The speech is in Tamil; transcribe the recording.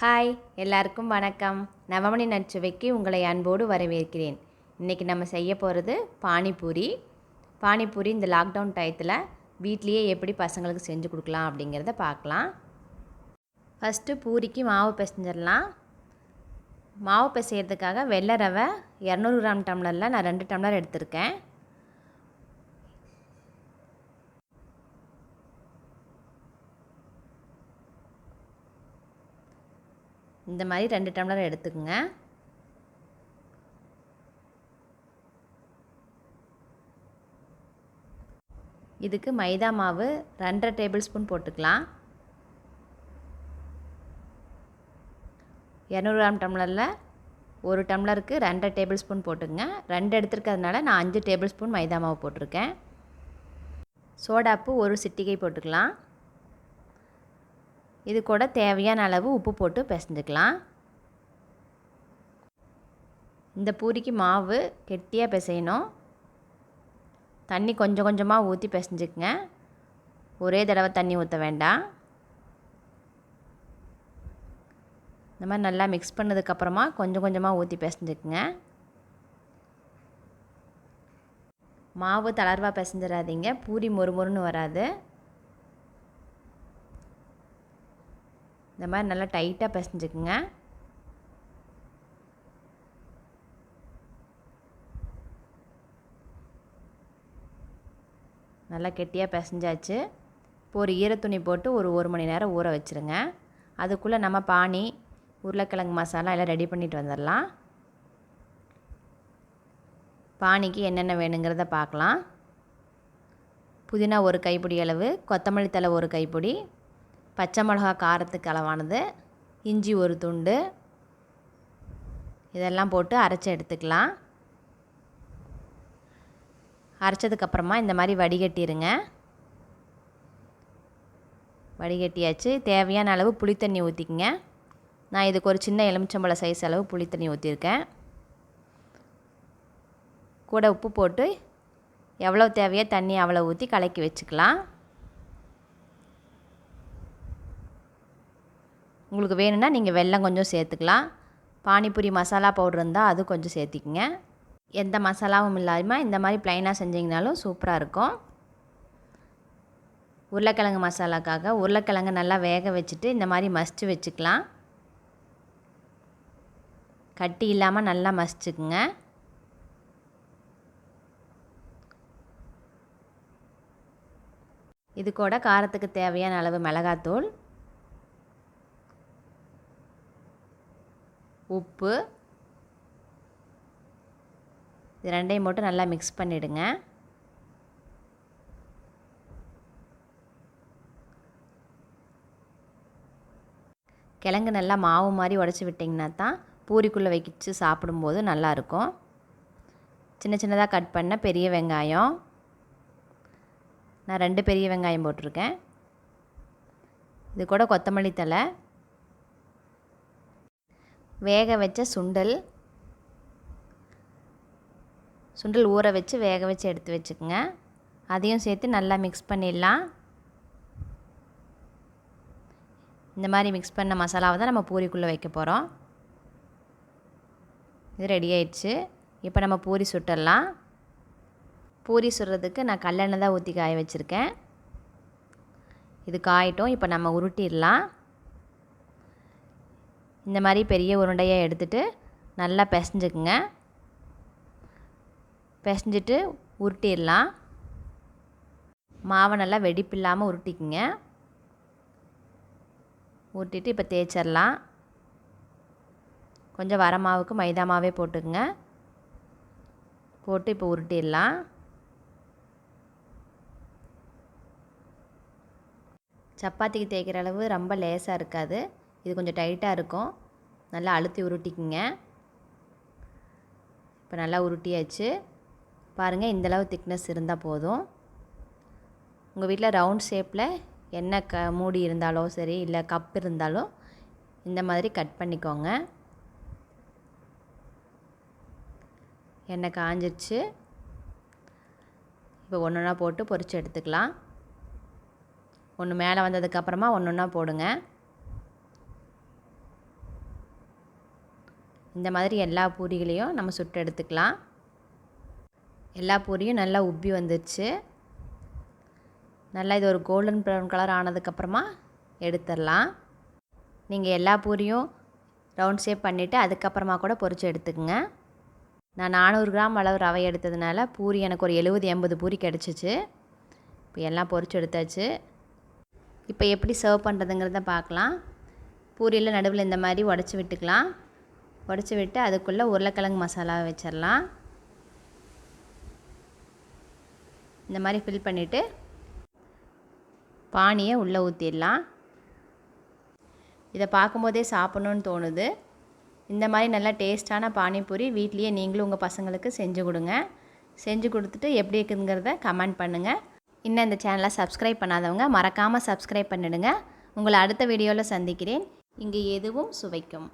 ஹாய் எல்லாருக்கும் வணக்கம். நவமணி நச்சுவைக்கு உங்களை அன்போடு வரவேற்கிறேன். இன்றைக்கி நம்ம செய்ய போகிறது பானிபூரி. பானிபூரி இந்த லாக்டவுன் டயத்தில் வீட்லேயே எப்படி பசங்களுக்கு செஞ்சு கொடுக்கலாம் அப்படிங்கிறத பார்க்கலாம். ஃபஸ்ட்டு பூரிக்கு மாவு பிசைஞ்சிடலாம். மாவு பிசைகிறதுக்காக வெள்ளை ரவை 200 கிராம் டம்ளரில் நான் 2 டம்ளர் எடுத்திருக்கேன். இந்த மாதிரி 2 டம்ளர் எடுத்துக்கோங்க. இதுக்கு மைதா மாவு 2.5 டேபிள் ஸ்பூன் போட்டுக்கலாம். 200 கிராம் டம்ளரில் 1 டம்ளருக்கு 2.5 டேபிள் ஸ்பூன் போட்டுக்கங்க. 2 எடுத்துருக்கிறதுனால நான் 5 டேபிள் ஸ்பூன் மைதா மாவு போட்டிருக்கேன். சோடாப்பு 1 சிட்டிகை போட்டுக்கலாம். இது கூட தேவையான அளவு உப்பு போட்டு பிசைஞ்சுக்கலாம். இந்த பூரிக்கு மாவு கெட்டியாக பிசையணும். தண்ணி கொஞ்சம் கொஞ்சமாக ஊற்றி பிசைஞ்சுக்குங்க. ஒரே தடவை தண்ணி ஊற்ற வேண்டாம். இந்த மாதிரி நல்லா மிக்ஸ் பண்ணதுக்கப்புறமா கொஞ்சம் கொஞ்சமாக ஊற்றி பிசைஞ்சுக்குங்க. மாவு தளர்வாக பிசைஞ்சிடாதீங்க, பூரி மொறுமொறுன்னு வராது. இந்த மாதிரி நல்லா டைட்டாக பிசைஞ்சுக்குங்க. நல்லா கெட்டியாக பிசைஞ்சாச்சு. இப்போ ஒரு ஈரத்துணி போட்டு ஒரு மணி நேரம் ஊற வச்சுருங்க. அதுக்குள்ளே நம்ம பானி, உருளைக்கிழங்கு மசாலா எல்லாம் ரெடி பண்ணிட்டு வந்துடலாம். பானிக்கு என்னென்ன வேணுங்கிறத பார்க்கலாம். புதினா 1 கைப்பிடி அளவு, கொத்தமல்லி தழை 1 கைப்பிடி, பச்சை மிளகா காரத்துக்கு அளவானது, இஞ்சி 1 துண்டு, இதெல்லாம் போட்டு அரைச்சி எடுத்துக்கலாம். அரைச்சதுக்கப்புறமா இந்த மாதிரி வடிகட்டிடுங்க. வடிகட்டியாச்சு. தேவையான அளவு புளித்தண்ணி ஊற்றிக்கங்க. நான் இதுக்கு ஒரு சின்ன எலுமிச்சம்பழ சைஸ் அளவு புளித்தண்ணி ஊற்றிருக்கேன். கூட உப்பு போட்டு எவ்வளோ தேவையோ தண்ணி அவ்வளோ ஊற்றி கலக்கி வச்சுக்கலாம். உங்களுக்கு வேணும்னா நீங்கள் வெல்லம் கொஞ்சம் சேர்த்துக்கலாம். பானிபூரி மசாலா பவுடர் இருந்தால் அது கொஞ்சம் சேர்த்திக்கங்க. எந்த மசாலாவும் இல்லாமல் இந்த மாதிரி ப்ளைனாக செஞ்சிங்கனாலும் சூப்பராக இருக்கும். உருளைக்கிழங்கு மசாலாக்காக உருளைக்கிழங்கு நல்லா வேக வச்சுட்டு இந்த மாதிரி மசிச்சு வச்சுக்கலாம். கட்டி இல்லாமல் நல்லா மசிச்சுக்குங்க. இது கூட காரத்துக்கு தேவையான அளவு மிளகாத்தூள், உப்பு, இது ரெண்டையும் போட்டு நல்லா மிக்ஸ் பண்ணிவிடுங்க. கிழங்கு நல்லா மாவு மாதிரி உடச்சி விட்டிங்கன்னா தான் பூரிக்குள்ளே வச்சு சாப்பிடும்போது நல்லாயிருக்கும். சின்ன சின்னதாக கட் பண்ண பெரிய வெங்காயம், நான் 2 பெரிய வெங்காயம் போட்டிருக்கேன். இது கூட கொத்தமல்லி தழை, வேக வச்ச சுண்டல் ஊற வச்சு வேக வச்சு எடுத்து வச்சுக்கோங்க. அதையும் சேர்த்து நல்லா மிக்ஸ் பண்ணிடலாம். இந்த மாதிரி மிக்ஸ் பண்ண மசாலாவை தான் நம்ம பூரிக்குள்ளே வைக்க போகிறோம். இது ரெடி ஆயிடுச்சு. இப்போ நம்ம பூரி சுட்டுடலாம். பூரி சுடுறதுக்கு நான் கல்லெண்ணெய் தான் ஊற்றி காய வச்சுருக்கேன். இது காயட்டும். இப்போ நம்ம உருட்டிடலாம். இந்த மாதிரி பெரிய உருண்டையாக எடுத்துகிட்டு நல்லா பிசைஞ்சுக்குங்க. பிசைஞ்சிட்டு உருட்டிடலாம். மாவை நல்லா வெடிப்பு இல்லாமல் உருட்டிக்குங்க. உருட்டிட்டு இப்போ தேய்ச்சிடலாம். கொஞ்சம் வர மாவுக்கு மைதா மாவே போட்டுக்குங்க. போட்டு இப்போ உருட்டிடலாம். சப்பாத்திக்கு தேய்க்கிற அளவு ரொம்ப லேசாக இருக்காது, இது கொஞ்சம் டைட்டாக இருக்கும். நல்லா அழுத்தி உருட்டிக்குங்க. இப்போ நல்லா உருட்டியாச்சு. பாருங்கள், இந்தளவு திக்னஸ் இருந்தால் போதும். உங்கள் வீட்டில் ரவுண்ட் ஷேப்பில் என்ன மூடி இருந்தாலோ சரி, இல்லை கப் இருந்தாலும் இந்த மாதிரி கட் பண்ணிக்கோங்க. எண்ணெய் காஞ்சிருச்சு. இப்போ ஒன்று ஒன்றா போட்டு பொரித்து எடுத்துக்கலாம். ஒன்று மேலே வந்ததுக்கப்புறமா ஒன்று ஒன்றா போடுங்க. இந்த மாதிரி எல்லா பூரிகளையும் நம்ம சுட்டு எடுத்துக்கலாம். எல்லா பூரியும் நல்லா உப்பி வந்துடுச்சு. நல்லா இது ஒரு கோல்டன் ப்ரௌன் கலர் ஆனதுக்கப்புறமா எடுத்துடலாம். நீங்கள் எல்லா பூரியும் ரவுண்ட் ஷேப் பண்ணிவிட்டு அதுக்கப்புறமா கூட பொரித்து எடுத்துக்கோங்க. நான் 400 கிராம் அளவு ரவை எடுத்ததுனால பூரி எனக்கு ஒரு 70-80 பூரி கிடச்சிச்சு. இப்போ எல்லாம் பொரித்து எடுத்தாச்சு. இப்போ எப்படி சர்வ் பண்ணுறதுங்கிறத பார்க்கலாம். பூரியில் நடுவில் இந்த மாதிரி உடச்சி விட்டுக்கலாம். உடச்சி விட்டு அதுக்குள்ளே உருளைக்கிழங்கு மசாலா வச்சிடலாம். இந்த மாதிரி ஃபில் பண்ணிவிட்டு பானியை உள்ளே ஊற்றிடலாம். இதை பார்க்கும்போதே சாப்பிட்ணுன்னு தோணுது. இந்த மாதிரி நல்லா டேஸ்ட்டான பானிபூரி வீட்லேயே நீங்களும் உங்கள் பசங்களுக்கு செஞ்சு கொடுங்க. செஞ்சு கொடுத்துட்டு எப்படி இருக்குதுங்கிறத கமெண்ட் பண்ணுங்கள். இன்னும் இந்த சேனலை சப்ஸ்கிரைப் பண்ணாதவங்க மறக்காமல் சப்ஸ்கிரைப் பண்ணிடுங்க. உங்களை அடுத்த வீடியோவில் சந்திக்கிறேன். இங்கே எதுவும் சுவைக்கும்.